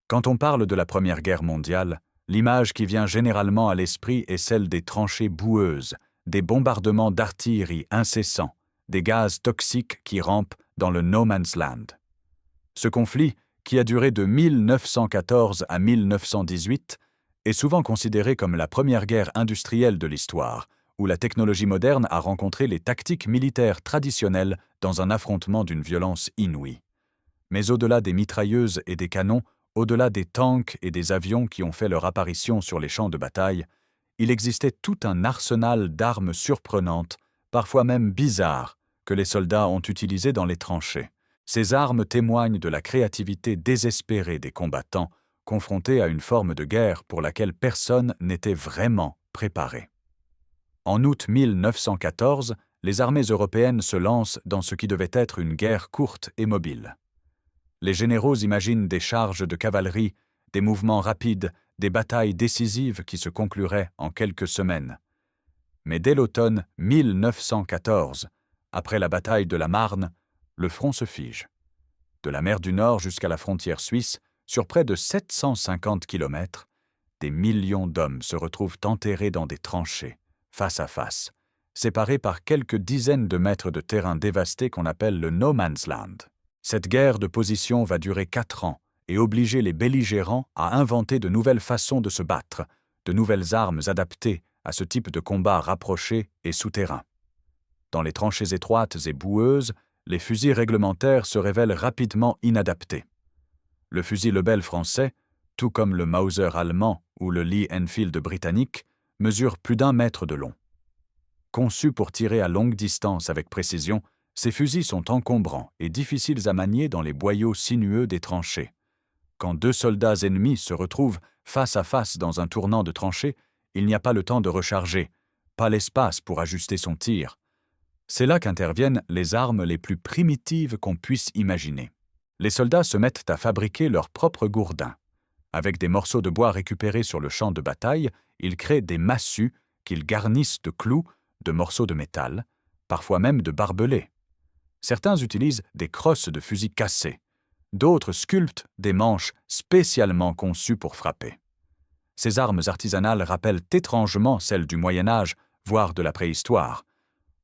Quand on parle de la Première Guerre mondiale, l'image qui vient généralement à l'esprit est celle des tranchées boueuses, des bombardements d'artillerie incessants, des gaz toxiques qui rampent dans le no man's land. Ce conflit, qui a duré de 1914 à 1918, est souvent considéré comme la première guerre industrielle de l'histoire, où la technologie moderne a rencontré les tactiques militaires traditionnelles dans un affrontement d'une violence inouïe. Mais au-delà des mitrailleuses et des canons, au-delà des tanks et des avions qui ont fait leur apparition sur les champs de bataille, il existait tout un arsenal d'armes surprenantes, parfois même bizarres, que les soldats ont utilisées dans les tranchées. Ces armes témoignent de la créativité désespérée des combattants, confrontés à une forme de guerre pour laquelle personne n'était vraiment préparé. En août 1914, les armées européennes se lancent dans ce qui devait être une guerre courte et mobile. Les généraux imaginent des charges de cavalerie, des mouvements rapides, des batailles décisives qui se concluraient en quelques semaines. Mais dès l'automne 1914, après la bataille de la Marne, le front se fige. De la mer du Nord jusqu'à la frontière suisse, sur près de 750 kilomètres, des millions d'hommes se retrouvent enterrés dans des tranchées, face à face, séparés par quelques dizaines de mètres de terrain dévasté qu'on appelle le no man's land. Cette guerre de position va durer 4 ans et obliger les belligérants à inventer de nouvelles façons de se battre, de nouvelles armes adaptées à ce type de combat rapproché et souterrain. Dans les tranchées étroites et boueuses, les fusils réglementaires se révèlent rapidement inadaptés. Le fusil Lebel français, tout comme le Mauser allemand ou le Lee Enfield britannique, mesure plus d'1 mètre de long. Conçus pour tirer à longue distance avec précision, ces fusils sont encombrants et difficiles à manier dans les boyaux sinueux des tranchées. Quand 2 soldats ennemis se retrouvent face à face dans un tournant de tranchée, il n'y a pas le temps de recharger, pas l'espace pour ajuster son tir. C'est là qu'interviennent les armes les plus primitives qu'on puisse imaginer. Les soldats se mettent à fabriquer leurs propres gourdins. Avec des morceaux de bois récupérés sur le champ de bataille, ils créent des massues qu'ils garnissent de clous, de morceaux de métal, parfois même de barbelés. Certains utilisent des crosses de fusils cassés. D'autres sculptent des manches spécialement conçues pour frapper. Ces armes artisanales rappellent étrangement celles du Moyen Âge, voire de la préhistoire.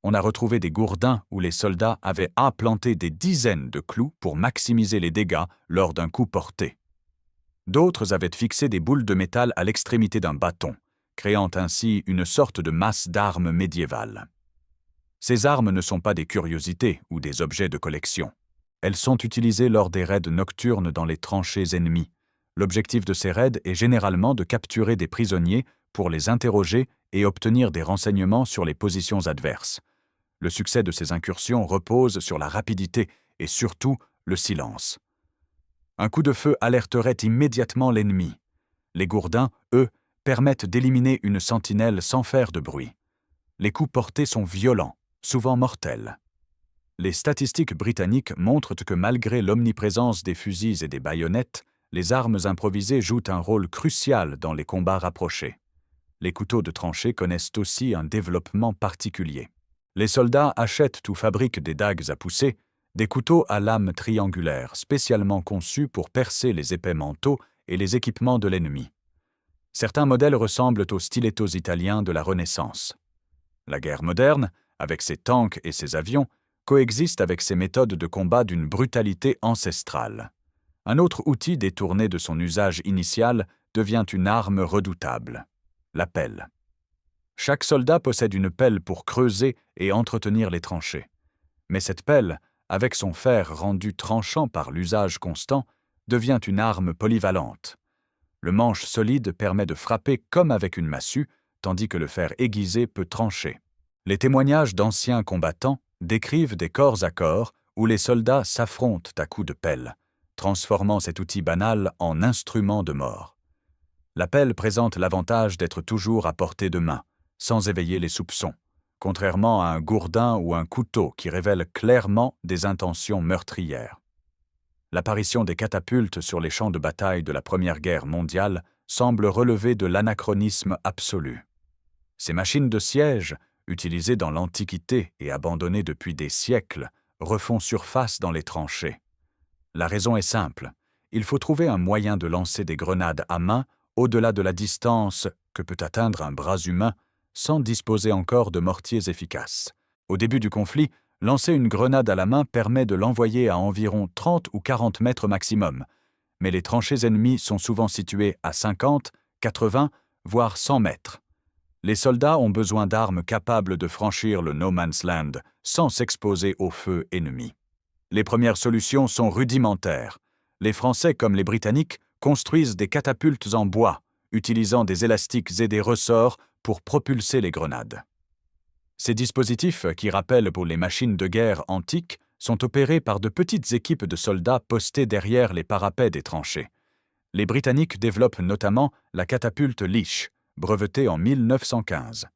On a retrouvé des gourdins où les soldats avaient implanté des dizaines de clous pour maximiser les dégâts lors d'un coup porté. D'autres avaient fixé des boules de métal à l'extrémité d'un bâton, créant ainsi une sorte de masse d'armes médiévales. Ces armes ne sont pas des curiosités ou des objets de collection. Elles sont utilisées lors des raids nocturnes dans les tranchées ennemies. L'objectif de ces raids est généralement de capturer des prisonniers pour les interroger et obtenir des renseignements sur les positions adverses. Le succès de ces incursions repose sur la rapidité et surtout le silence. Un coup de feu alerterait immédiatement l'ennemi. Les gourdins, eux, permettent d'éliminer une sentinelle sans faire de bruit. Les coups portés sont violents, souvent mortels. Les statistiques britanniques montrent que malgré l'omniprésence des fusils et des baïonnettes, les armes improvisées jouent un rôle crucial dans les combats rapprochés. Les couteaux de tranchée connaissent aussi un développement particulier. Les soldats achètent ou fabriquent des dagues à pousser, des couteaux à lame triangulaire spécialement conçus pour percer les épais manteaux et les équipements de l'ennemi. Certains modèles ressemblent aux stilettos italiens de la Renaissance. La guerre moderne, avec ses tanks et ses avions, coexiste avec ces méthodes de combat d'une brutalité ancestrale. Un autre outil détourné de son usage initial devient une arme redoutable, la pelle. Chaque soldat possède une pelle pour creuser et entretenir les tranchées. Mais cette pelle, avec son fer rendu tranchant par l'usage constant, devient une arme polyvalente. Le manche solide permet de frapper comme avec une massue, tandis que le fer aiguisé peut trancher. Les témoignages d'anciens combattants décrivent des corps à corps où les soldats s'affrontent à coups de pelle, transformant cet outil banal en instrument de mort. La pelle présente l'avantage d'être toujours à portée de main, sans éveiller les soupçons, contrairement à un gourdin ou un couteau qui révèlent clairement des intentions meurtrières. L'apparition des catapultes sur les champs de bataille de la Première Guerre mondiale semble relever de l'anachronisme absolu. Ces machines de siège, utilisées dans l'Antiquité et abandonnées depuis des siècles, refont surface dans les tranchées. La raison est simple, il faut trouver un moyen de lancer des grenades à main au-delà de la distance que peut atteindre un bras humain sans disposer encore de mortiers efficaces. Au début du conflit, lancer une grenade à la main permet de l'envoyer à environ 30 ou 40 mètres maximum, mais les tranchées ennemies sont souvent situées à 50, 80, voire 100 mètres. Les soldats ont besoin d'armes capables de franchir le no man's land sans s'exposer au feu ennemi. Les premières solutions sont rudimentaires. Les Français comme les Britanniques construisent des catapultes en bois, utilisant des élastiques et des ressorts pour propulser les grenades. Ces dispositifs, qui rappellent pour les machines de guerre antiques, sont opérés par de petites équipes de soldats postés derrière les parapets des tranchées. Les Britanniques développent notamment la catapulte Leach, brevetée en 1915.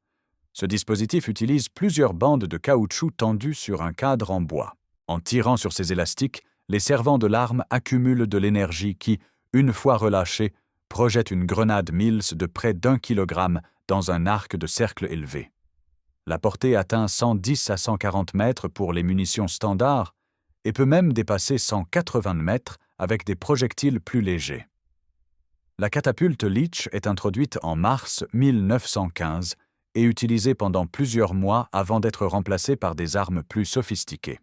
Ce dispositif utilise plusieurs bandes de caoutchouc tendues sur un cadre en bois. En tirant sur ces élastiques, les servants de l'arme accumulent de l'énergie qui, une fois relâchée, projette une grenade Mills de près d'1 kg dans un arc de cercle élevé. La portée atteint 110 à 140 mètres pour les munitions standards et peut même dépasser 180 mètres avec des projectiles plus légers. La catapulte Leach est introduite en mars 1915 et utilisée pendant plusieurs mois avant d'être remplacée par des armes plus sophistiquées.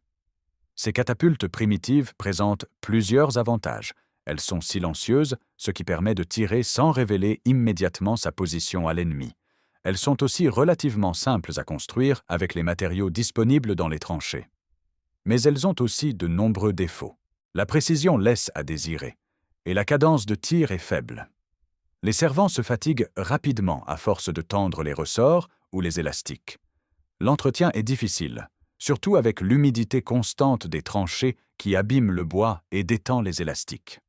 Ces catapultes primitives présentent plusieurs avantages. Elles sont silencieuses, ce qui permet de tirer sans révéler immédiatement sa position à l'ennemi. Elles sont aussi relativement simples à construire avec les matériaux disponibles dans les tranchées. Mais elles ont aussi de nombreux défauts. La précision laisse à désirer, et la cadence de tir est faible. Les servants se fatiguent rapidement à force de tendre les ressorts ou les élastiques. L'entretien est difficile, surtout avec l'humidité constante des tranchées qui abîme le bois et détend les élastiques.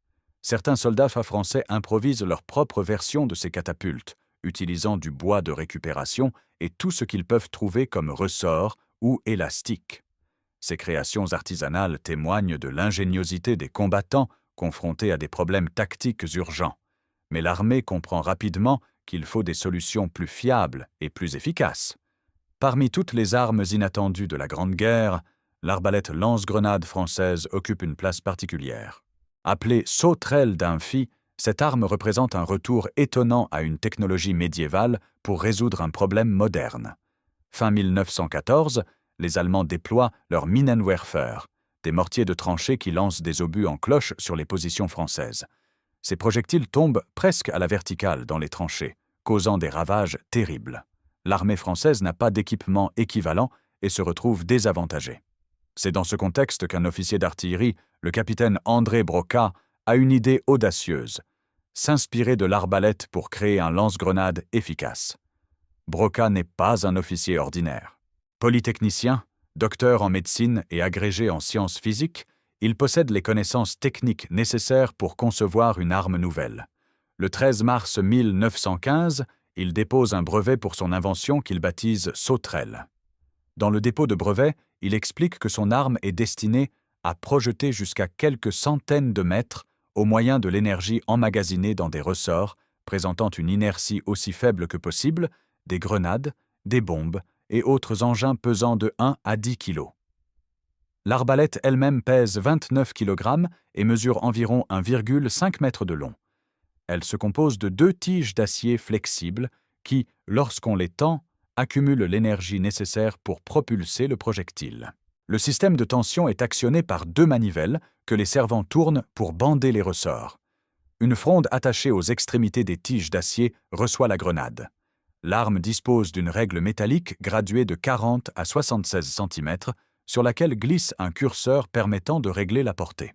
Certains soldats français improvisent leur propre version de ces catapultes, utilisant du bois de récupération et tout ce qu'ils peuvent trouver comme ressorts ou élastiques. Ces créations artisanales témoignent de l'ingéniosité des combattants confrontés à des problèmes tactiques urgents. Mais l'armée comprend rapidement qu'il faut des solutions plus fiables et plus efficaces. Parmi toutes les armes inattendues de la Grande Guerre, l'arbalète lance-grenade française occupe une place particulière. Appelée sauterelle d'Amphi, cette arme représente un retour étonnant à une technologie médiévale pour résoudre un problème moderne. Fin 1914, les Allemands déploient leur Minenwerfer, des mortiers de tranchée qui lancent des obus en cloche sur les positions françaises. Ces projectiles tombent presque à la verticale dans les tranchées, causant des ravages terribles. L'armée française n'a pas d'équipement équivalent et se retrouve désavantagée. C'est dans ce contexte qu'un officier d'artillerie, le capitaine André Broca, a une idée audacieuse, s'inspirer de l'arbalète pour créer un lance-grenade efficace. Broca n'est pas un officier ordinaire. Polytechnicien, docteur en médecine et agrégé en sciences physiques, il possède les connaissances techniques nécessaires pour concevoir une arme nouvelle. Le 13 mars 1915, il dépose un brevet pour son invention qu'il baptise sauterelle. Dans le dépôt de brevet, il explique que son arme est destinée à projeter jusqu'à quelques centaines de mètres au moyen de l'énergie emmagasinée dans des ressorts présentant une inertie aussi faible que possible, des grenades, des bombes et autres engins pesant de 1 à 10 kg. L'arbalète elle-même pèse 29 kg et mesure environ 1,5 m de long. Elle se compose de 2 tiges d'acier flexibles qui, lorsqu'on les tend, accumulent l'énergie nécessaire pour propulser le projectile. Le système de tension est actionné par 2 manivelles que les servants tournent pour bander les ressorts. Une fronde attachée aux extrémités des tiges d'acier reçoit la grenade. L'arme dispose d'une règle métallique graduée de 40 à 76 cm sur laquelle glisse un curseur permettant de régler la portée.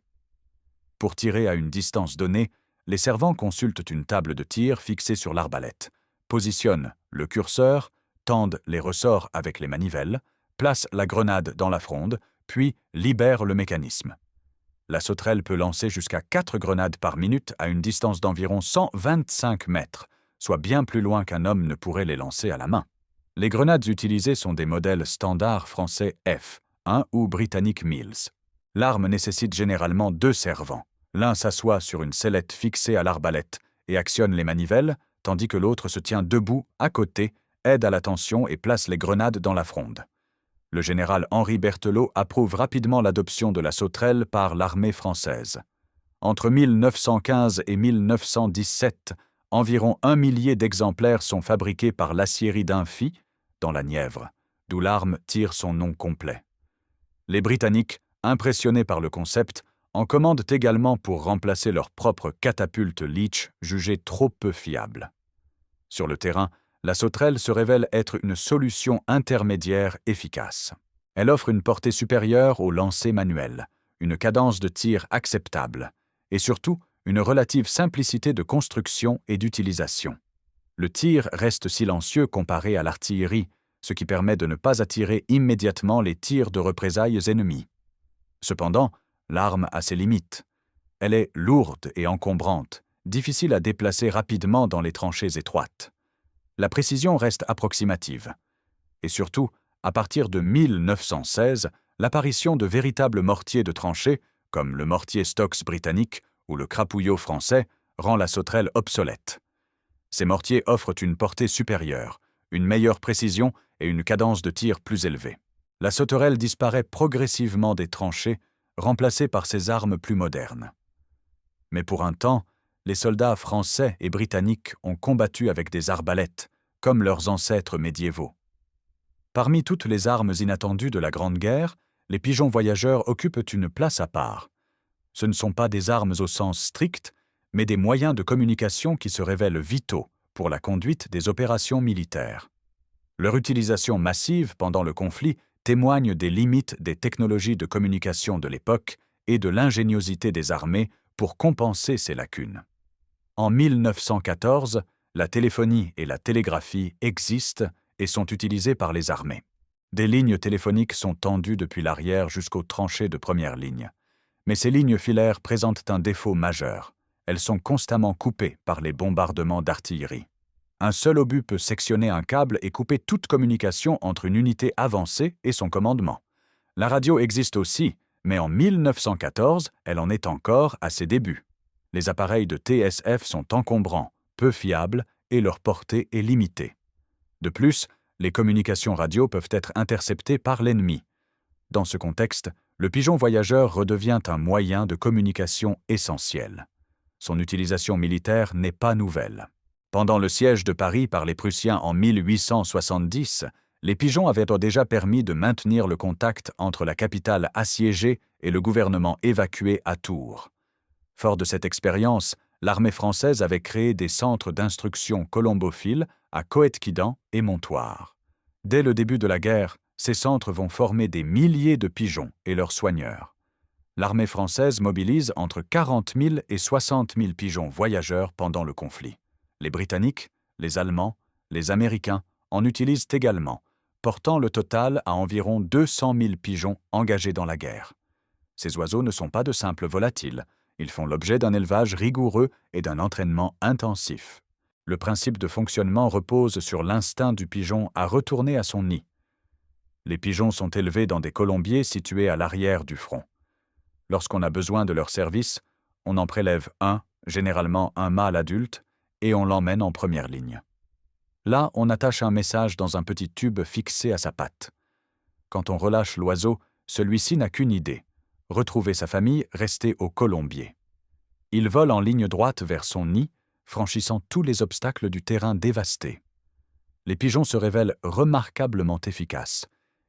Pour tirer à une distance donnée, les servants consultent une table de tir fixée sur l'arbalète, positionnent le curseur, tendent les ressorts avec les manivelles, placent la grenade dans la fronde, puis libèrent le mécanisme. La sauterelle peut lancer jusqu'à 4 grenades par minute à une distance d'environ 125 mètres, soit bien plus loin qu'un homme ne pourrait les lancer à la main. Les grenades utilisées sont des modèles standards français F1 ou britanniques Mills. L'arme nécessite généralement 2 servants. L'un s'assoit sur une sellette fixée à l'arbalète et actionne les manivelles, tandis que l'autre se tient debout, à côté, aide à la tension et place les grenades dans la fronde. Le général Henri Berthelot approuve rapidement l'adoption de la sauterelle par l'armée française. Entre 1915 et 1917, environ 1 millier d'exemplaires sont fabriqués par l'aciérie d'Imphy, dans la Nièvre, d'où l'arme tire son nom complet. Les Britanniques, impressionnés par le concept, en commandent également pour remplacer leur propre catapulte Leach, jugée trop peu fiable. Sur le terrain, la sauterelle se révèle être une solution intermédiaire efficace. Elle offre une portée supérieure au lancer manuel, une cadence de tir acceptable, et surtout une relative simplicité de construction et d'utilisation. Le tir reste silencieux comparé à l'artillerie, ce qui permet de ne pas attirer immédiatement les tirs de représailles ennemis. Cependant, l'arme a ses limites. Elle est lourde et encombrante, difficile à déplacer rapidement dans les tranchées étroites. La précision reste approximative. Et surtout, à partir de 1916, l'apparition de véritables mortiers de tranchée, comme le mortier Stokes britannique ou le crapouillot français, rend la sauterelle obsolète. Ces mortiers offrent une portée supérieure, une meilleure précision et une cadence de tir plus élevée. La sauterelle disparaît progressivement des tranchées, remplacée par ces armes plus modernes. Mais pour un temps, les soldats français et britanniques ont combattu avec des arbalètes, comme leurs ancêtres médiévaux. Parmi toutes les armes inattendues de la Grande Guerre, les pigeons voyageurs occupent une place à part. Ce ne sont pas des armes au sens strict, mais des moyens de communication qui se révèlent vitaux pour la conduite des opérations militaires. Leur utilisation massive pendant le conflit témoigne des limites des technologies de communication de l'époque et de l'ingéniosité des armées pour compenser ces lacunes. En 1914, la téléphonie et la télégraphie existent et sont utilisées par les armées. Des lignes téléphoniques sont tendues depuis l'arrière jusqu'aux tranchées de première ligne. Mais ces lignes filaires présentent un défaut majeur. Elles sont constamment coupées par les bombardements d'artillerie. Un seul obus peut sectionner un câble et couper toute communication entre une unité avancée et son commandement. La radio existe aussi, mais en 1914, elle en est encore à ses débuts. Les appareils de TSF sont encombrants, peu fiables et leur portée est limitée. De plus, les communications radio peuvent être interceptées par l'ennemi. Dans ce contexte, le pigeon voyageur redevient un moyen de communication essentiel. Son utilisation militaire n'est pas nouvelle. Pendant le siège de Paris par les Prussiens en 1870, les pigeons avaient déjà permis de maintenir le contact entre la capitale assiégée et le gouvernement évacué à Tours. Fort de cette expérience, l'armée française avait créé des centres d'instruction colombophiles à Coëtquidan et Montoire. Dès le début de la guerre, ces centres vont former des milliers de pigeons et leurs soigneurs. L'armée française mobilise entre 40 000 et 60 000 pigeons voyageurs pendant le conflit. Les Britanniques, les Allemands, les Américains en utilisent également, portant le total à environ 200 000 pigeons engagés dans la guerre. Ces oiseaux ne sont pas de simples volatiles, ils font l'objet d'un élevage rigoureux et d'un entraînement intensif. Le principe de fonctionnement repose sur l'instinct du pigeon à retourner à son nid. Les pigeons sont élevés dans des colombiers situés à l'arrière du front. Lorsqu'on a besoin de leur service, on en prélève un, généralement un mâle adulte, et on l'emmène en première ligne. Là, on attache un message dans un petit tube fixé à sa patte. Quand on relâche l'oiseau, celui-ci n'a qu'une idée: retrouver sa famille restée au colombier. Il vole en ligne droite vers son nid, franchissant tous les obstacles du terrain dévasté. Les pigeons se révèlent remarquablement efficaces.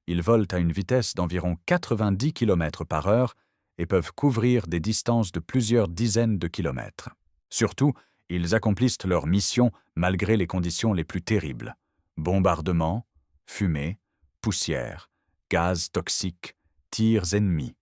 Ils volent à une vitesse d'environ 90 km/h et peuvent couvrir des distances de plusieurs dizaines de kilomètres. Surtout, ils accomplissent leur mission malgré les conditions les plus terribles: bombardements, fumée, poussière, gaz toxiques, tirs ennemis.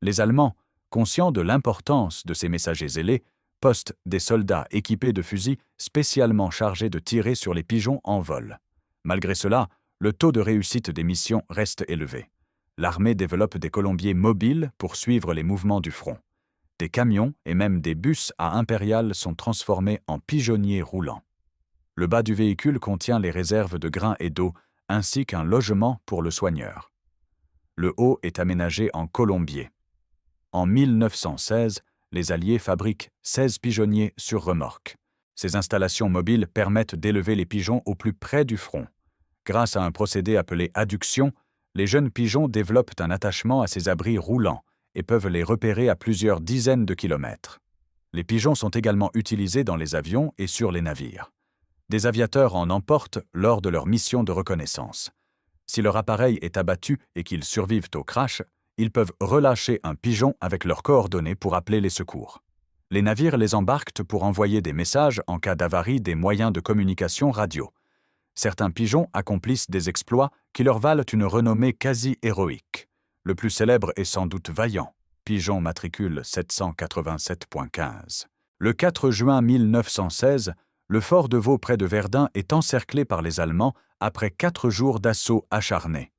Les Allemands, conscients de l'importance de ces messagers ailés, postent des soldats équipés de fusils spécialement chargés de tirer sur les pigeons en vol. Malgré cela, le taux de réussite des missions reste élevé. L'armée développe des colombiers mobiles pour suivre les mouvements du front. Des camions et même des bus à impériales sont transformés en pigeonniers roulants. Le bas du véhicule contient les réserves de grains et d'eau, ainsi qu'un logement pour le soigneur. Le haut est aménagé en colombier. En 1916, les Alliés fabriquent 16 pigeonniers sur remorque. Ces installations mobiles permettent d'élever les pigeons au plus près du front. Grâce à un procédé appelé adduction, les jeunes pigeons développent un attachement à ces abris roulants et peuvent les repérer à plusieurs dizaines de kilomètres. Les pigeons sont également utilisés dans les avions et sur les navires. Des aviateurs en emportent lors de leur mission de reconnaissance. Si leur appareil est abattu et qu'ils survivent au crash, ils peuvent relâcher un pigeon avec leurs coordonnées pour appeler les secours. Les navires les embarquent pour envoyer des messages en cas d'avarie des moyens de communication radio. Certains pigeons accomplissent des exploits qui leur valent une renommée quasi héroïque. Le plus célèbre est sans doute Vaillant, pigeon matricule 787.15. Le 4 juin 1916, le fort de Vaux près de Verdun est encerclé par les Allemands après 4 jours d'assaut acharné.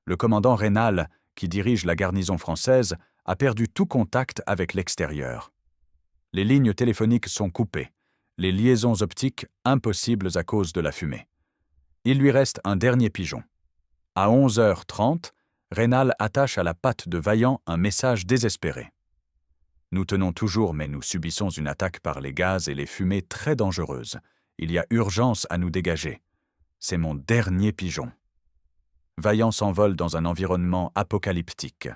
Le commandant Raynal, qui dirige la garnison française, a perdu tout contact avec l'extérieur. Les lignes téléphoniques sont coupées, les liaisons optiques impossibles à cause de la fumée. Il lui reste un dernier pigeon. À 11h30, Raynal attache à la patte de Vaillant un message désespéré. « Nous tenons toujours, mais nous subissons une attaque par les gaz et les fumées très dangereuses. Il y a urgence à nous dégager. C'est mon dernier pigeon. » Vaillant s'envole dans un environnement apocalyptique.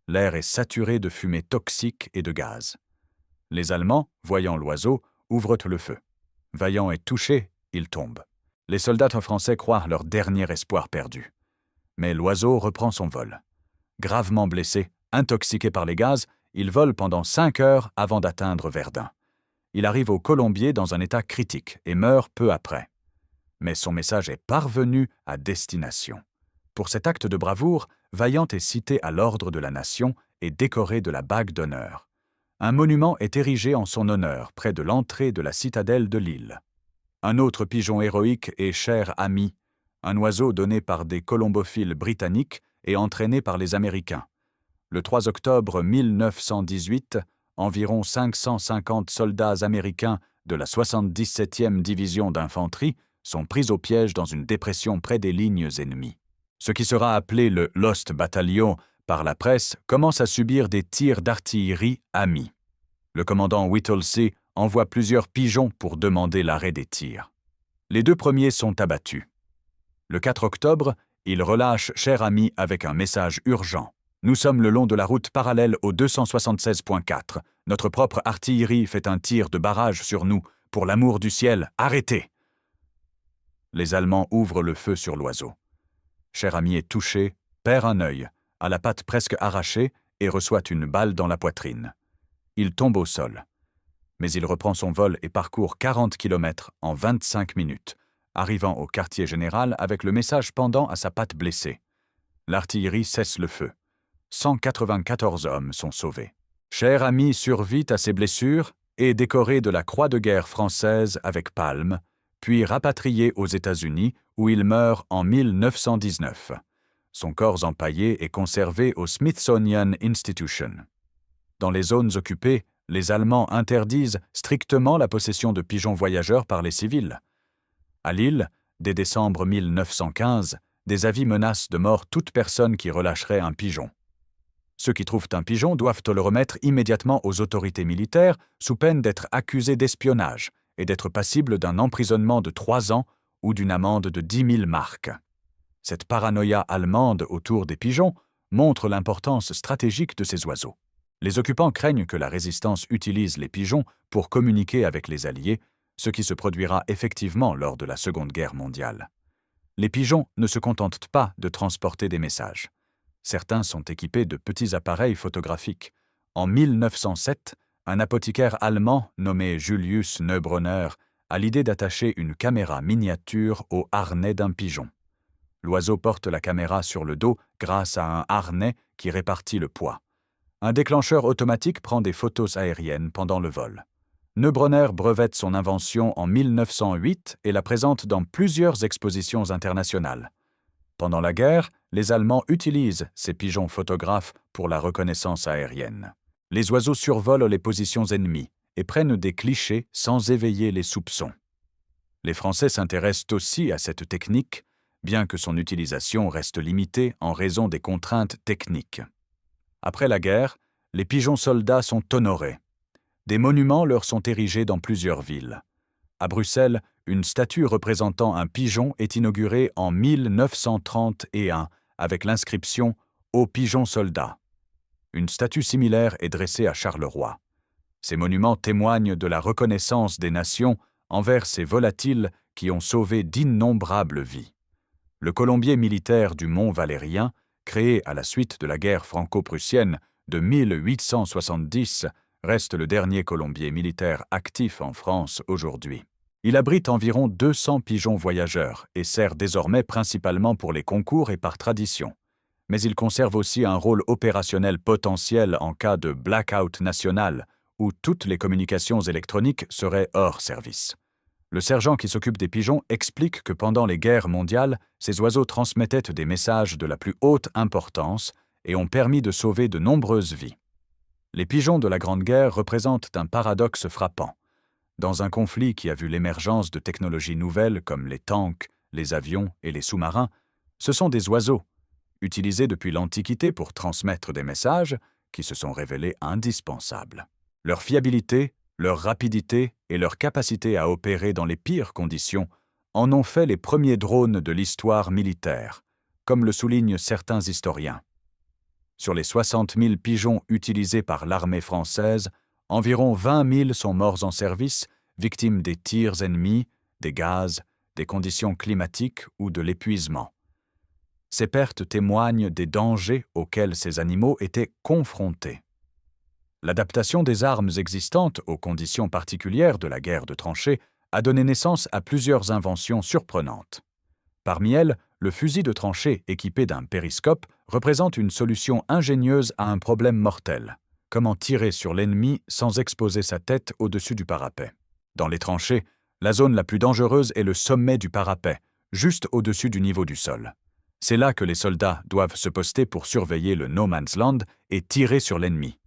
L'air est saturé de fumée toxique et de gaz. Les Allemands, voyant l'oiseau, ouvrent le feu. Vaillant est touché, il tombe. Les soldats français croient leur dernier espoir perdu. Mais l'oiseau reprend son vol. Gravement blessé, intoxiqué par les gaz, il vole pendant 5 heures avant d'atteindre Verdun. Il arrive au Colombier dans un état critique et meurt peu après. Mais son message est parvenu à destination. Pour cet acte de bravoure, Vaillant est cité à l'ordre de la Nation et décoré de la bague d'honneur. Un monument est érigé en son honneur près de l'entrée de la citadelle de Lille. Un autre pigeon héroïque est Cher Ami, un oiseau donné par des colombophiles britanniques et entraîné par les Américains. Le 3 octobre 1918, environ 550 soldats américains de la 77e division d'infanterie sont pris au piège dans une dépression près des lignes ennemies. Ce qui sera appelé le Lost Battalion par la presse commence à subir des tirs d'artillerie amis. Le commandant Whittlesey envoie plusieurs pigeons pour demander l'arrêt des tirs. Les 2 premiers sont abattus. Le 4 octobre, il relâche Cher Ami avec un message urgent. « Nous sommes le long de la route parallèle au 276.4. Notre propre artillerie fait un tir de barrage sur nous. Pour l'amour du ciel, arrêtez !» Les Allemands ouvrent le feu sur l'oiseau. Cher Ami est touché, perd un œil, a la patte presque arrachée et reçoit une balle dans la poitrine. Il tombe au sol. Mais il reprend son vol et parcourt 40 km en 25 minutes, arrivant au quartier général avec le message pendant à sa patte blessée. L'artillerie cesse le feu. 194 hommes sont sauvés. Cher Ami survit à ses blessures et décoré de la Croix de guerre française avec palme, puis rapatrié aux États-Unis où il meurt en 1919. Son corps empaillé est conservé au Smithsonian Institution. Dans les zones occupées, les Allemands interdisent strictement la possession de pigeons voyageurs par les civils. À Lille, dès décembre 1915, des avis menacent de mort toute personne qui relâcherait un pigeon. Ceux qui trouvent un pigeon doivent le remettre immédiatement aux autorités militaires sous peine d'être accusés d'espionnage et d'être passibles d'un emprisonnement de 3 ans ou d'une amende de 10 000 marks. Cette paranoïa allemande autour des pigeons montre l'importance stratégique de ces oiseaux. Les occupants craignent que la résistance utilise les pigeons pour communiquer avec les Alliés, ce qui se produira effectivement lors de la Seconde Guerre mondiale. Les pigeons ne se contentent pas de transporter des messages. Certains sont équipés de petits appareils photographiques. En 1907, un apothicaire allemand nommé Julius Neubronner a l'idée d'attacher une caméra miniature au harnais d'un pigeon. L'oiseau porte la caméra sur le dos grâce à un harnais qui répartit le poids. Un déclencheur automatique prend des photos aériennes pendant le vol. Neubronner brevette son invention en 1908 et la présente dans plusieurs expositions internationales. Pendant la guerre, les Allemands utilisent ces pigeons photographes pour la reconnaissance aérienne. Les oiseaux survolent les positions ennemies et prennent des clichés sans éveiller les soupçons. Les Français s'intéressent aussi à cette technique, bien que son utilisation reste limitée en raison des contraintes techniques. Après la guerre, les pigeons soldats sont honorés. Des monuments leur sont érigés dans plusieurs villes. À Bruxelles, une statue représentant un pigeon est inaugurée en 1931 avec l'inscription « Aux pigeons soldats ». Une statue similaire est dressée à Charleroi. Ces monuments témoignent de la reconnaissance des nations envers ces volatiles qui ont sauvé d'innombrables vies. Le colombier militaire du Mont Valérien, créé à la suite de la guerre franco-prussienne de 1870, reste le dernier colombier militaire actif en France aujourd'hui. Il abrite environ 200 pigeons voyageurs et sert désormais principalement pour les concours et par tradition. Mais il conserve aussi un rôle opérationnel potentiel en cas de blackout national, où toutes les communications électroniques seraient hors service. Le sergent qui s'occupe des pigeons explique que pendant les guerres mondiales, ces oiseaux transmettaient des messages de la plus haute importance et ont permis de sauver de nombreuses vies. Les pigeons de la Grande Guerre représentent un paradoxe frappant. Dans un conflit qui a vu l'émergence de technologies nouvelles comme les tanks, les avions et les sous-marins, ce sont des oiseaux, utilisés depuis l'Antiquité pour transmettre des messages, qui se sont révélés indispensables. Leur fiabilité, leur rapidité et leur capacité à opérer dans les pires conditions en ont fait les premiers drones de l'histoire militaire, comme le soulignent certains historiens. Sur les 60 000 pigeons utilisés par l'armée française, environ 20 000 sont morts en service, victimes des tirs ennemis, des gaz, des conditions climatiques ou de l'épuisement. Ces pertes témoignent des dangers auxquels ces animaux étaient confrontés. L'adaptation des armes existantes aux conditions particulières de la guerre de tranchées a donné naissance à plusieurs inventions surprenantes. Parmi elles, le fusil de tranchée équipé d'un périscope représente une solution ingénieuse à un problème mortel. Comment tirer sur l'ennemi sans exposer sa tête au-dessus du parapet? Dans les tranchées, la zone la plus dangereuse est le sommet du parapet, juste au-dessus du niveau du sol. C'est là que les soldats doivent se poster pour surveiller le no man's land et tirer sur l'ennemi.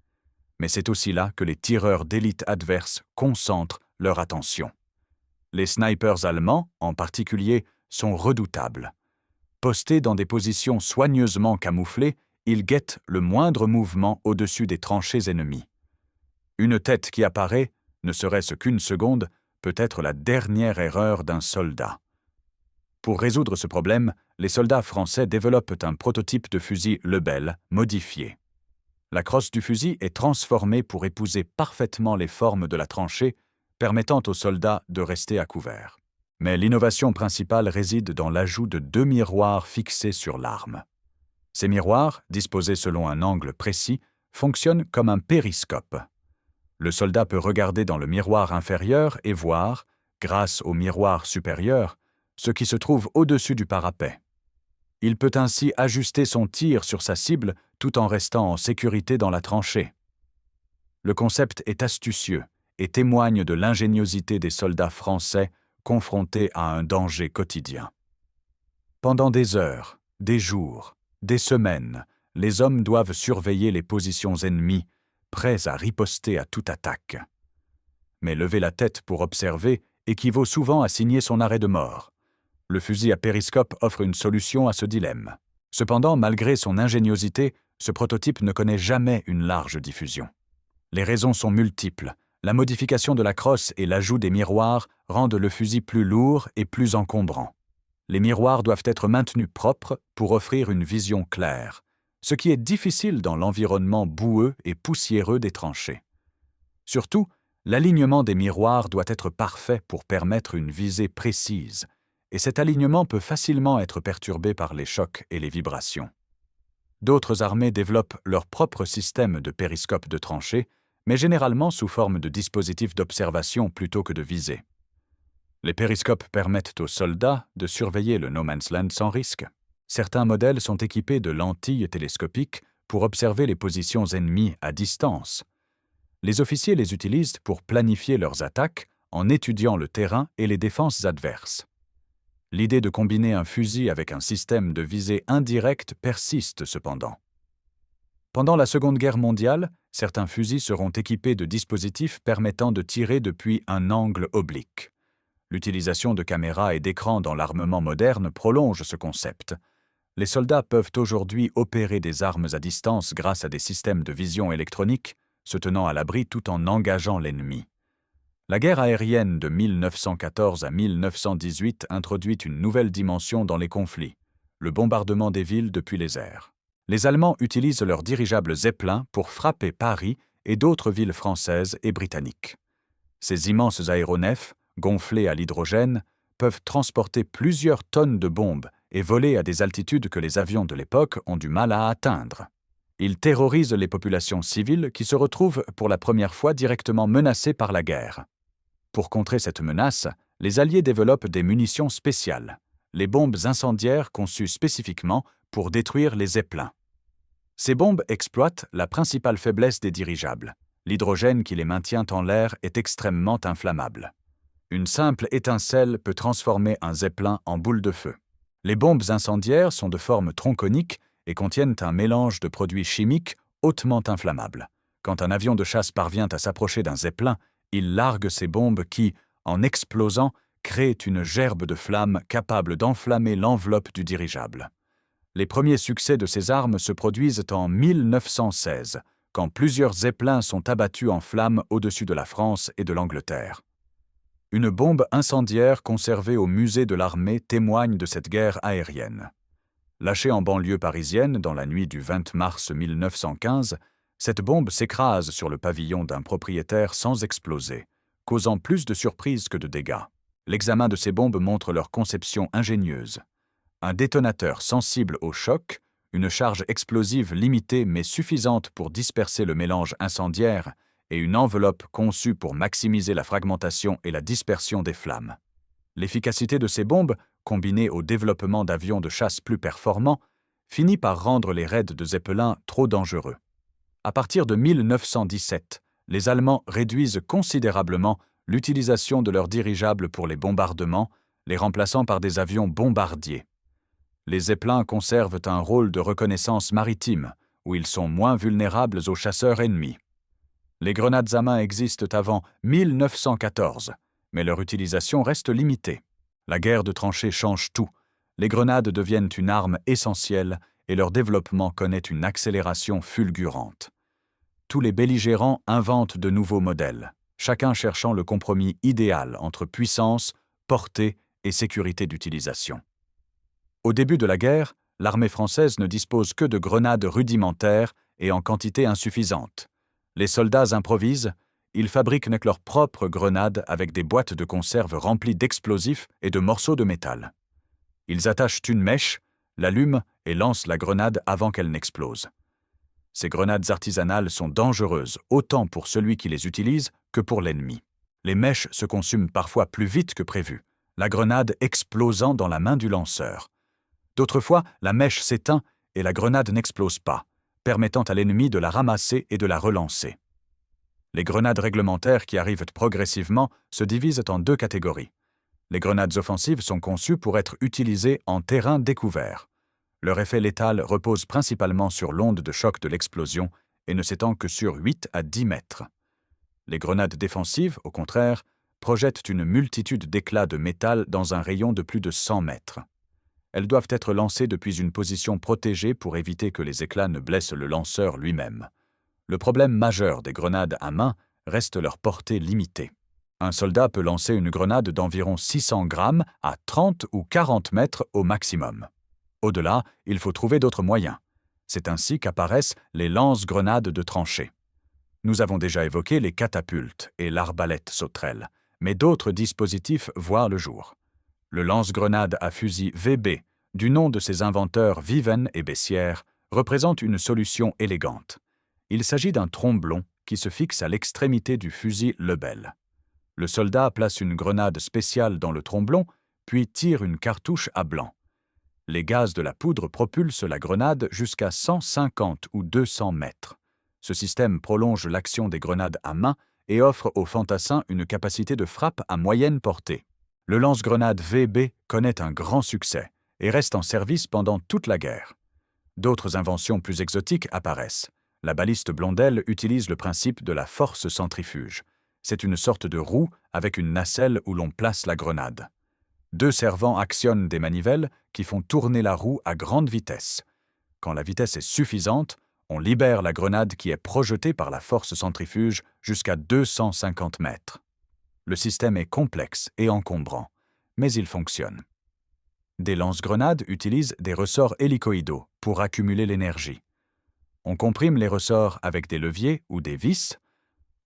Mais c'est aussi là que les tireurs d'élite adverses concentrent leur attention. Les snipers allemands, en particulier, sont redoutables. Postés dans des positions soigneusement camouflées, ils guettent le moindre mouvement au-dessus des tranchées ennemies. Une tête qui apparaît, ne serait-ce qu'une seconde, peut être la dernière erreur d'un soldat. Pour résoudre ce problème, les soldats français développent un prototype de fusil Lebel modifié. La crosse du fusil est transformée pour épouser parfaitement les formes de la tranchée, permettant aux soldats de rester à couvert. Mais l'innovation principale réside dans l'ajout de 2 miroirs fixés sur l'arme. Ces miroirs, disposés selon un angle précis, fonctionnent comme un périscope. Le soldat peut regarder dans le miroir inférieur et voir, grâce au miroir supérieur, ce qui se trouve au-dessus du parapet. Il peut ainsi ajuster son tir sur sa cible tout en restant en sécurité dans la tranchée. Le concept est astucieux et témoigne de l'ingéniosité des soldats français confrontés à un danger quotidien. Pendant des heures, des jours, des semaines, les hommes doivent surveiller les positions ennemies, prêts à riposter à toute attaque. Mais lever la tête pour observer équivaut souvent à signer son arrêt de mort. Le fusil à périscope offre une solution à ce dilemme. Cependant, malgré son ingéniosité, ce prototype ne connaît jamais une large diffusion. Les raisons sont multiples. La modification de la crosse et l'ajout des miroirs rendent le fusil plus lourd et plus encombrant. Les miroirs doivent être maintenus propres pour offrir une vision claire, ce qui est difficile dans l'environnement boueux et poussiéreux des tranchées. Surtout, l'alignement des miroirs doit être parfait pour permettre une visée précise, et cet alignement peut facilement être perturbé par les chocs et les vibrations. D'autres armées développent leur propre système de périscope de tranchée, mais généralement sous forme de dispositifs d'observation plutôt que de visée. Les périscopes permettent aux soldats de surveiller le no man's land sans risque. Certains modèles sont équipés de lentilles télescopiques pour observer les positions ennemies à distance. Les officiers les utilisent pour planifier leurs attaques en étudiant le terrain et les défenses adverses. L'idée de combiner un fusil avec un système de visée indirecte persiste cependant. Pendant la Seconde Guerre mondiale, certains fusils seront équipés de dispositifs permettant de tirer depuis un angle oblique. L'utilisation de caméras et d'écrans dans l'armement moderne prolonge ce concept. Les soldats peuvent aujourd'hui opérer des armes à distance grâce à des systèmes de vision électronique, se tenant à l'abri tout en engageant l'ennemi. La guerre aérienne de 1914 à 1918 introduit une nouvelle dimension dans les conflits, le bombardement des villes depuis les airs. Les Allemands utilisent leurs dirigeables Zeppelin pour frapper Paris et d'autres villes françaises et britanniques. Ces immenses aéronefs, gonflés à l'hydrogène, peuvent transporter plusieurs tonnes de bombes et voler à des altitudes que les avions de l'époque ont du mal à atteindre. Ils terrorisent les populations civiles qui se retrouvent pour la première fois directement menacées par la guerre. Pour contrer cette menace, les Alliés développent des munitions spéciales, les bombes incendiaires conçues spécifiquement pour détruire les Zeppelins. Ces bombes exploitent la principale faiblesse des dirigeables. L'hydrogène qui les maintient en l'air est extrêmement inflammable. Une simple étincelle peut transformer un Zeppelin en boule de feu. Les bombes incendiaires sont de forme tronconique et contiennent un mélange de produits chimiques hautement inflammables. Quand un avion de chasse parvient à s'approcher d'un Zeppelin, il largue ces bombes qui, en explosant, créent une gerbe de flammes capable d'enflammer l'enveloppe du dirigeable. Les premiers succès de ces armes se produisent en 1916, quand plusieurs Zeppelins sont abattus en flammes au-dessus de la France et de l'Angleterre. Une bombe incendiaire conservée au musée de l'armée témoigne de cette guerre aérienne. Lâchée en banlieue parisienne dans la nuit du 20 mars 1915, cette bombe s'écrase sur le pavillon d'un propriétaire sans exploser, causant plus de surprises que de dégâts. L'examen de ces bombes montre leur conception ingénieuse. Un détonateur sensible au choc, une charge explosive limitée mais suffisante pour disperser le mélange incendiaire et une enveloppe conçue pour maximiser la fragmentation et la dispersion des flammes. L'efficacité de ces bombes, combinée au développement d'avions de chasse plus performants, finit par rendre les raids de Zeppelin trop dangereux. À partir de 1917, les Allemands réduisent considérablement l'utilisation de leurs dirigeables pour les bombardements, les remplaçant par des avions bombardiers. Les Zeppelins conservent un rôle de reconnaissance maritime, où ils sont moins vulnérables aux chasseurs ennemis. Les grenades à main existent avant 1914, mais leur utilisation reste limitée. La guerre de tranchées change tout. Les grenades deviennent une arme essentielle et leur développement connaît une accélération fulgurante. Tous les belligérants inventent de nouveaux modèles, chacun cherchant le compromis idéal entre puissance, portée et sécurité d'utilisation. Au début de la guerre, l'armée française ne dispose que de grenades rudimentaires et en quantité insuffisante. Les soldats improvisent, ils fabriquent leurs propres grenades avec des boîtes de conserve remplies d'explosifs et de morceaux de métal. Ils attachent une mèche, l'allument et lancent la grenade avant qu'elle n'explose. Ces grenades artisanales sont dangereuses autant pour celui qui les utilise que pour l'ennemi. Les mèches se consument parfois plus vite que prévu, la grenade explosant dans la main du lanceur. D'autres fois, la mèche s'éteint et la grenade n'explose pas, permettant à l'ennemi de la ramasser et de la relancer. Les grenades réglementaires qui arrivent progressivement se divisent en deux catégories. Les grenades offensives sont conçues pour être utilisées en terrain découvert. Leur effet létal repose principalement sur l'onde de choc de l'explosion et ne s'étend que sur 8 à 10 mètres. Les grenades défensives, au contraire, projettent une multitude d'éclats de métal dans un rayon de plus de 100 mètres. Elles doivent être lancées depuis une position protégée pour éviter que les éclats ne blessent le lanceur lui-même. Le problème majeur des grenades à main reste leur portée limitée. Un soldat peut lancer une grenade d'environ 600 grammes à 30 ou 40 mètres au maximum. Au-delà, il faut trouver d'autres moyens. C'est ainsi qu'apparaissent les lance-grenades de tranchée. Nous avons déjà évoqué les catapultes et l'arbalète sauterelle, mais d'autres dispositifs voient le jour. Le lance-grenade à fusil VB, du nom de ses inventeurs Viven et Bessières, représente une solution élégante. Il s'agit d'un tromblon qui se fixe à l'extrémité du fusil Lebel. Le soldat place une grenade spéciale dans le tromblon, puis tire une cartouche à blanc. Les gaz de la poudre propulsent la grenade jusqu'à 150 ou 200 mètres. Ce système prolonge l'action des grenades à main et offre aux fantassins une capacité de frappe à moyenne portée. Le lance-grenade VB connaît un grand succès et reste en service pendant toute la guerre. D'autres inventions plus exotiques apparaissent. La baliste Blondel utilise le principe de la force centrifuge. C'est une sorte de roue avec une nacelle où l'on place la grenade. 2 servants actionnent des manivelles qui font tourner la roue à grande vitesse. Quand la vitesse est suffisante, on libère la grenade qui est projetée par la force centrifuge jusqu'à 250 mètres. Le système est complexe et encombrant, mais il fonctionne. Des lance-grenades utilisent des ressorts hélicoïdaux pour accumuler l'énergie. On comprime les ressorts avec des leviers ou des vis,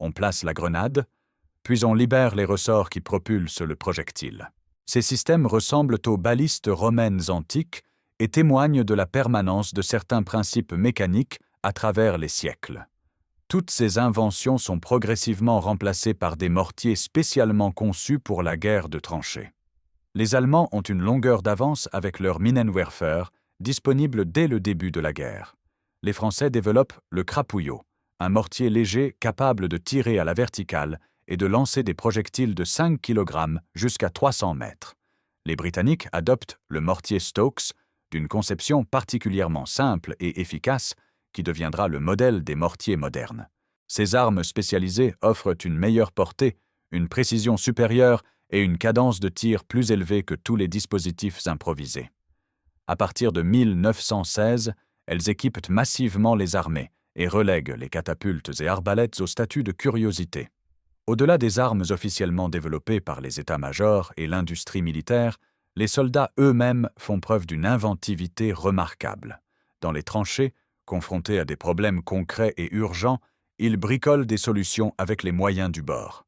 on place la grenade, puis on libère les ressorts qui propulsent le projectile. Ces systèmes ressemblent aux balistes romaines antiques et témoignent de la permanence de certains principes mécaniques à travers les siècles. Toutes ces inventions sont progressivement remplacées par des mortiers spécialement conçus pour la guerre de tranchées. Les Allemands ont une longueur d'avance avec leur Minenwerfer, disponible dès le début de la guerre. Les Français développent le crapouillot, un mortier léger capable de tirer à la verticale et de lancer des projectiles de 5 kg jusqu'à 300 mètres. Les Britanniques adoptent le mortier Stokes, d'une conception particulièrement simple et efficace, qui deviendra le modèle des mortiers modernes. Ces armes spécialisées offrent une meilleure portée, une précision supérieure et une cadence de tir plus élevée que tous les dispositifs improvisés. À partir de 1916, elles équipent massivement les armées et relèguent les catapultes et arbalètes au statut de curiosité. Au-delà des armes officiellement développées par les états-majors et l'industrie militaire, les soldats eux-mêmes font preuve d'une inventivité remarquable. Dans les tranchées, confrontés à des problèmes concrets et urgents, ils bricolent des solutions avec les moyens du bord.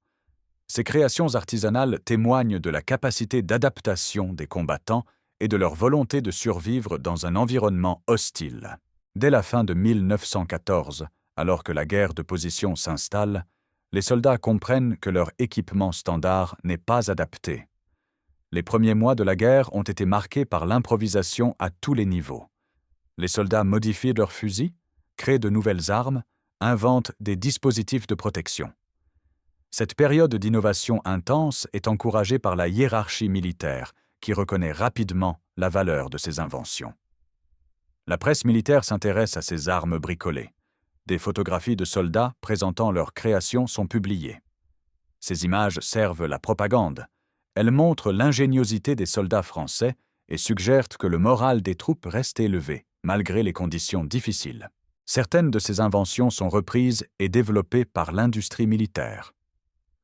Ces créations artisanales témoignent de la capacité d'adaptation des combattants et de leur volonté de survivre dans un environnement hostile. Dès la fin de 1914, alors que la guerre de position s'installe, les soldats comprennent que leur équipement standard n'est pas adapté. Les premiers mois de la guerre ont été marqués par l'improvisation à tous les niveaux. Les soldats modifient leurs fusils, créent de nouvelles armes, inventent des dispositifs de protection. Cette période d'innovation intense est encouragée par la hiérarchie militaire, qui reconnaît rapidement la valeur de ces inventions. La presse militaire s'intéresse à ces armes bricolées. Des photographies de soldats présentant leurs créations sont publiées. Ces images servent la propagande. Elles montrent l'ingéniosité des soldats français et suggèrent que le moral des troupes reste élevé, malgré les conditions difficiles. Certaines de ces inventions sont reprises et développées par l'industrie militaire.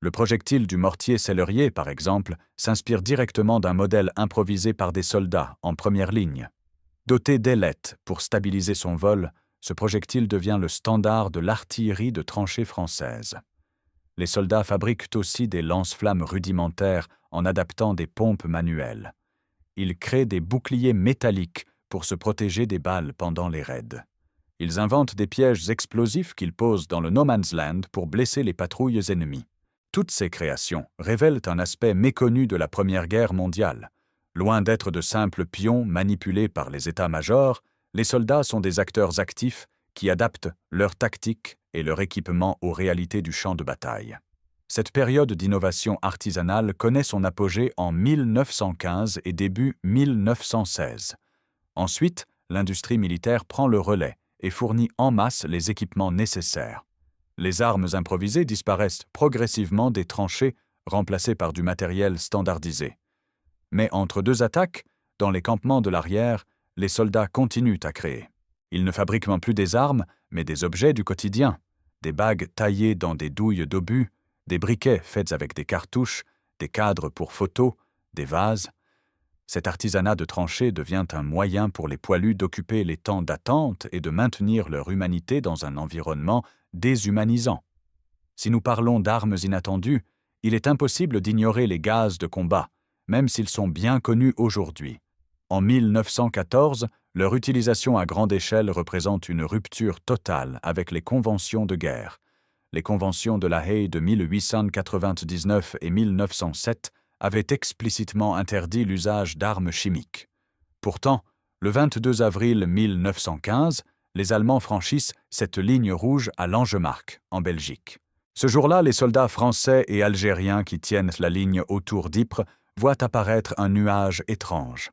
Le projectile du mortier Sellerier, par exemple, s'inspire directement d'un modèle improvisé par des soldats en première ligne. Doté d'ailettes pour stabiliser son vol, ce projectile devient le standard de l'artillerie de tranchée française. Les soldats fabriquent aussi des lance-flammes rudimentaires en adaptant des pompes manuelles. Ils créent des boucliers métalliques pour se protéger des balles pendant les raids. Ils inventent des pièges explosifs qu'ils posent dans le No Man's Land pour blesser les patrouilles ennemies. Toutes ces créations révèlent un aspect méconnu de la Première Guerre mondiale. Loin d'être de simples pions manipulés par les états-majors, les soldats sont des acteurs actifs qui adaptent leur tactique et leur équipement aux réalités du champ de bataille. Cette période d'innovation artisanale connaît son apogée en 1915 et début 1916. Ensuite, l'industrie militaire prend le relais et fournit en masse les équipements nécessaires. Les armes improvisées disparaissent progressivement des tranchées, remplacées par du matériel standardisé. Mais entre deux attaques, dans les campements de l'arrière, les soldats continuent à créer. Ils ne fabriquent plus des armes, mais des objets du quotidien. Des bagues taillées dans des douilles d'obus, des briquets faits avec des cartouches, des cadres pour photos, des vases. Cet artisanat de tranchée devient un moyen pour les poilus d'occuper les temps d'attente et de maintenir leur humanité dans un environnement déshumanisant. Si nous parlons d'armes inattendues, il est impossible d'ignorer les gaz de combat, même s'ils sont bien connus aujourd'hui. En 1914, leur utilisation à grande échelle représente une rupture totale avec les conventions de guerre. Les conventions de La Haye de 1899 et 1907 avaient explicitement interdit l'usage d'armes chimiques. Pourtant, le 22 avril 1915, les Allemands franchissent cette ligne rouge à Langemarck, en Belgique. Ce jour-là, les soldats français et algériens qui tiennent la ligne autour d'Ypres voient apparaître un nuage étrange.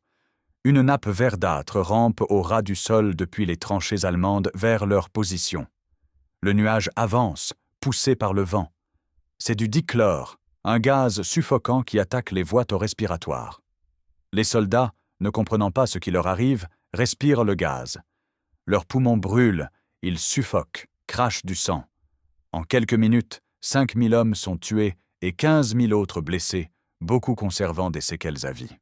Une nappe verdâtre rampe au ras du sol depuis les tranchées allemandes vers leur position. Le nuage avance, poussé par le vent. C'est du dichlore, un gaz suffocant qui attaque les voies respiratoires. Les soldats, ne comprenant pas ce qui leur arrive, respirent le gaz. Leurs poumons brûlent, ils suffoquent, crachent du sang. En quelques minutes, 5 000 hommes sont tués et 15 000 autres blessés, beaucoup conservant des séquelles à vie.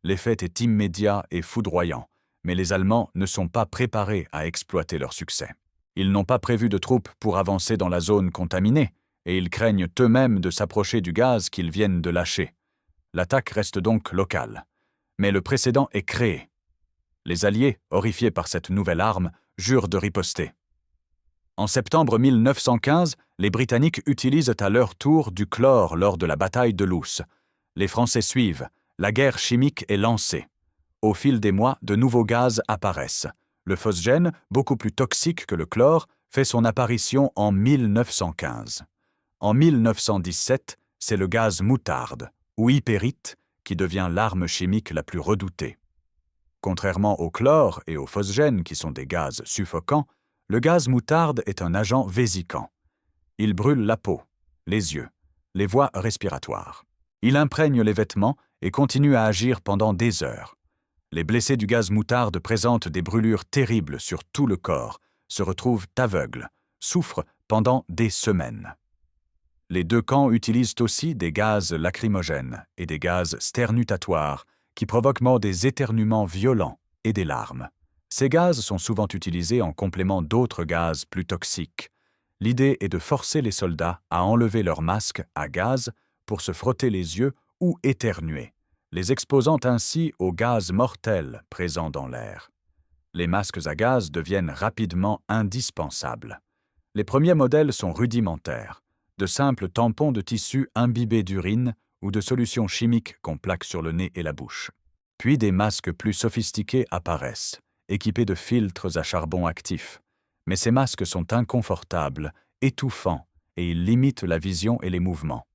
L'effet est immédiat et foudroyant, mais les Allemands ne sont pas préparés à exploiter leur succès. Ils n'ont pas prévu de troupes pour avancer dans la zone contaminée, et ils craignent eux-mêmes de s'approcher du gaz qu'ils viennent de lâcher. L'attaque reste donc locale. Mais le précédent est créé. Les Alliés, horrifiés par cette nouvelle arme, jurent de riposter. En septembre 1915, les Britanniques utilisent à leur tour du chlore lors de la bataille de Loos. Les Français suivent. La guerre chimique est lancée. Au fil des mois, de nouveaux gaz apparaissent. Le phosgène, beaucoup plus toxique que le chlore, fait son apparition en 1915. En 1917, c'est le gaz moutarde, ou hypérite, qui devient l'arme chimique la plus redoutée. Contrairement au chlore et au phosgène, qui sont des gaz suffocants, le gaz moutarde est un agent vésicant. Il brûle la peau, les yeux, les voies respiratoires. Il imprègne les vêtements et continue à agir pendant des heures. Les blessés du gaz moutarde présentent des brûlures terribles sur tout le corps, se retrouvent aveugles, souffrent pendant des semaines. Les deux camps utilisent aussi des gaz lacrymogènes et des gaz sternutatoires qui provoquent des éternuements violents et des larmes. Ces gaz sont souvent utilisés en complément d'autres gaz plus toxiques. L'idée est de forcer les soldats à enlever leur masque à gaz pour se frotter les yeux ou éternuer, les exposant ainsi aux gaz mortels présents dans l'air. Les masques à gaz deviennent rapidement indispensables. Les premiers modèles sont rudimentaires, de simples tampons de tissu imbibés d'urine ou de solutions chimiques qu'on plaque sur le nez et la bouche. Puis des masques plus sophistiqués apparaissent, équipés de filtres à charbon actif. Mais ces masques sont inconfortables, étouffants, et ils limitent la vision et les mouvements.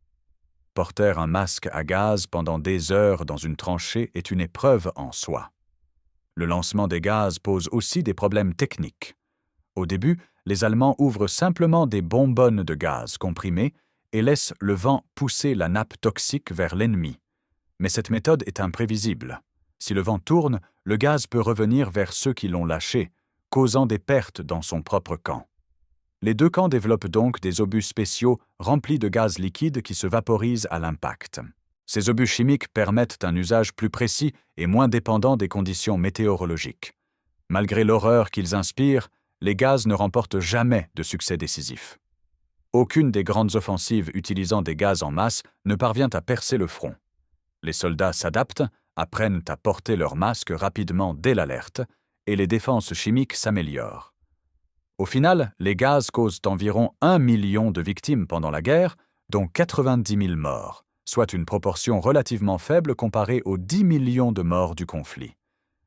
Porter un masque à gaz pendant des heures dans une tranchée est une épreuve en soi. Le lancement des gaz pose aussi des problèmes techniques. Au début, les Allemands ouvrent simplement des bonbonnes de gaz comprimées et laissent le vent pousser la nappe toxique vers l'ennemi. Mais cette méthode est imprévisible. Si le vent tourne, le gaz peut revenir vers ceux qui l'ont lâché, causant des pertes dans son propre camp. Les deux camps développent donc des obus spéciaux remplis de gaz liquide qui se vaporisent à l'impact. Ces obus chimiques permettent un usage plus précis et moins dépendant des conditions météorologiques. Malgré l'horreur qu'ils inspirent, les gaz ne remportent jamais de succès décisif. Aucune des grandes offensives utilisant des gaz en masse ne parvient à percer le front. Les soldats s'adaptent, apprennent à porter leur masque rapidement dès l'alerte, et les défenses chimiques s'améliorent. Au final, les gaz causent environ 1 million de victimes pendant la guerre, dont 90 000 morts, soit une proportion relativement faible comparée aux 10 millions de morts du conflit.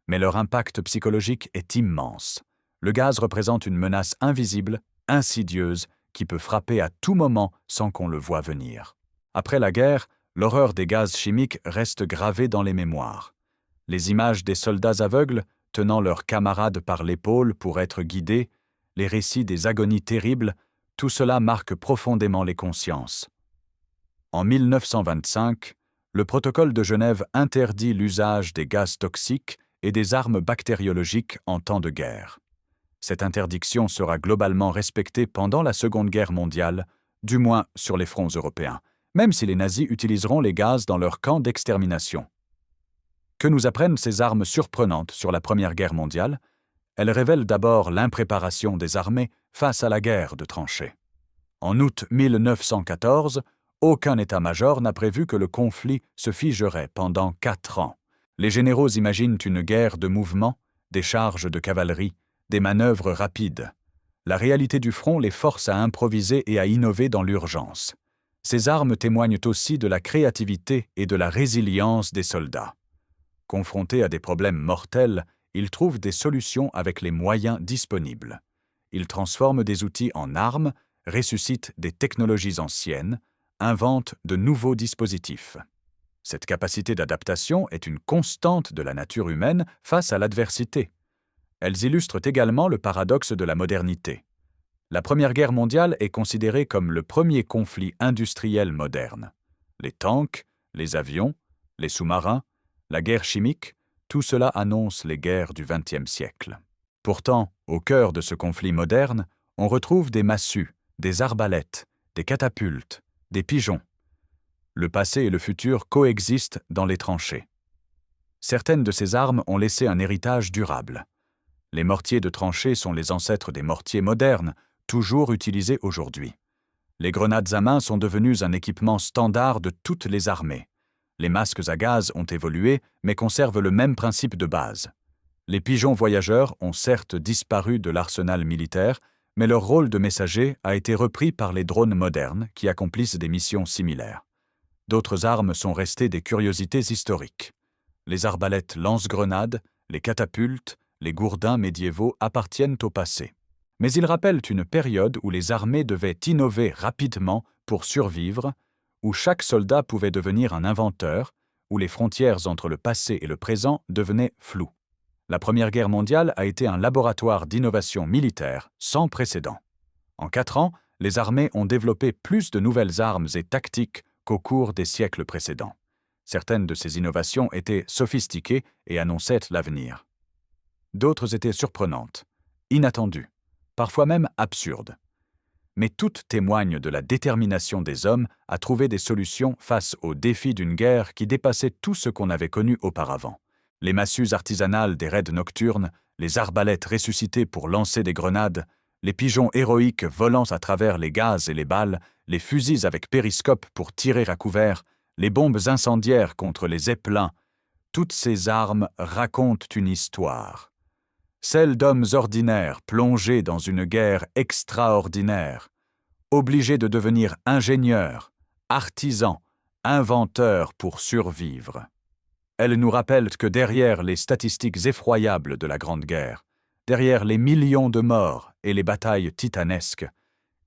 Mais leur impact psychologique est immense. Le gaz représente une menace invisible, insidieuse, qui peut frapper à tout moment sans qu'on le voie venir. Après la guerre, l'horreur des gaz chimiques reste gravée dans les mémoires. Les images des soldats aveugles, tenant leurs camarades par l'épaule pour être guidés, les récits des agonies terribles, tout cela marque profondément les consciences. En 1925, le protocole de Genève interdit l'usage des gaz toxiques et des armes bactériologiques en temps de guerre. Cette interdiction sera globalement respectée pendant la Seconde Guerre mondiale, du moins sur les fronts européens, même si les nazis utiliseront les gaz dans leurs camps d'extermination. Que nous apprennent ces armes surprenantes sur la Première Guerre mondiale? Elles révèlent d'abord l'impréparation des armées face à la guerre de tranchées. En août 1914, aucun état-major n'a prévu que le conflit se figerait pendant 4 ans. Les généraux imaginent une guerre de mouvement, des charges de cavalerie, des manœuvres rapides. La réalité du front les force à improviser et à innover dans l'urgence. Ces armes témoignent aussi de la créativité et de la résilience des soldats. Confrontés à des problèmes mortels, ils trouvent des solutions avec les moyens disponibles. Ils transforment des outils en armes, ressuscitent des technologies anciennes, inventent de nouveaux dispositifs. Cette capacité d'adaptation est une constante de la nature humaine face à l'adversité. Elles illustrent également le paradoxe de la modernité. La Première Guerre mondiale est considérée comme le premier conflit industriel moderne. Les tanks, les avions, les sous-marins, la guerre chimique, tout cela annonce les guerres du XXe siècle. Pourtant, au cœur de ce conflit moderne, on retrouve des massues, des arbalètes, des catapultes, des pigeons. Le passé et le futur coexistent dans les tranchées. Certaines de ces armes ont laissé un héritage durable. Les mortiers de tranchée sont les ancêtres des mortiers modernes, toujours utilisés aujourd'hui. Les grenades à main sont devenues un équipement standard de toutes les armées. Les masques à gaz ont évolué, mais conservent le même principe de base. Les pigeons voyageurs ont certes disparu de l'arsenal militaire, mais leur rôle de messager a été repris par les drones modernes qui accomplissent des missions similaires. D'autres armes sont restées des curiosités historiques. Les arbalètes lance-grenades, les catapultes, les gourdins médiévaux appartiennent au passé. Mais ils rappellent une période où les armées devaient innover rapidement pour survivre, où chaque soldat pouvait devenir un inventeur, où les frontières entre le passé et le présent devenaient floues. La Première Guerre mondiale a été un laboratoire d'innovation militaire sans précédent. En 4 ans, les armées ont développé plus de nouvelles armes et tactiques qu'au cours des siècles précédents. Certaines de ces innovations étaient sophistiquées et annonçaient l'avenir. D'autres étaient surprenantes, inattendues, parfois même absurdes. Mais toutes témoignent de la détermination des hommes à trouver des solutions face aux défis d'une guerre qui dépassait tout ce qu'on avait connu auparavant. Les massues artisanales des raids nocturnes, les arbalètes ressuscitées pour lancer des grenades, les pigeons héroïques volant à travers les gaz et les balles, les fusils avec périscope pour tirer à couvert, les bombes incendiaires contre les zeppelins, toutes ces armes racontent une histoire. Celle d'hommes ordinaires plongés dans une guerre extraordinaire, obligés de devenir ingénieurs, artisans, inventeurs pour survivre. Elle nous rappelle que derrière les statistiques effroyables de la Grande Guerre, derrière les millions de morts et les batailles titanesques,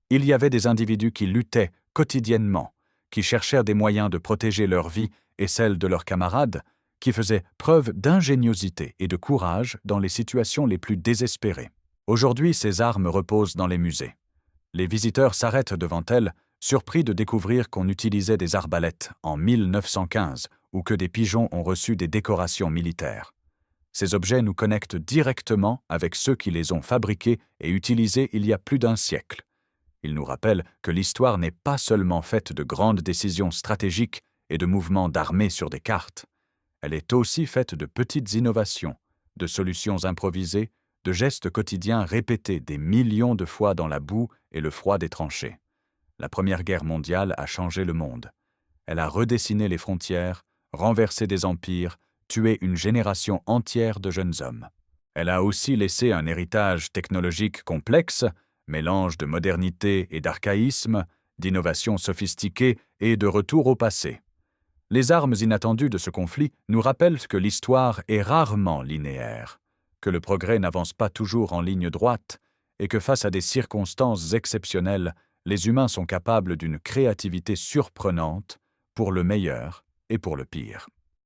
il y avait des individus qui luttaient quotidiennement, qui cherchèrent des moyens de protéger leur vie et celle de leurs camarades, qui faisaient preuve d'ingéniosité et de courage dans les situations les plus désespérées. Aujourd'hui, ces armes reposent dans les musées. Les visiteurs s'arrêtent devant elles, surpris de découvrir qu'on utilisait des arbalètes en 1915 ou que des pigeons ont reçu des décorations militaires. Ces objets nous connectent directement avec ceux qui les ont fabriqués et utilisés il y a plus d'1 siècle. Ils nous rappellent que l'histoire n'est pas seulement faite de grandes décisions stratégiques et de mouvements d'armées sur des cartes. Elle est aussi faite de petites innovations, de solutions improvisées, de gestes quotidiens répétés des millions de fois dans la boue et le froid des tranchées. La Première Guerre mondiale a changé le monde. Elle a redessiné les frontières, renversé des empires, tué une génération entière de jeunes hommes. Elle a aussi laissé un héritage technologique complexe, mélange de modernité et d'archaïsme, d'innovation sophistiquée et de retour au passé. Les armes inattendues de ce conflit nous rappellent que l'histoire est rarement linéaire, que le progrès n'avance pas toujours en ligne droite et que face à des circonstances exceptionnelles, les humains sont capables d'une créativité surprenante pour le meilleur et pour le pire.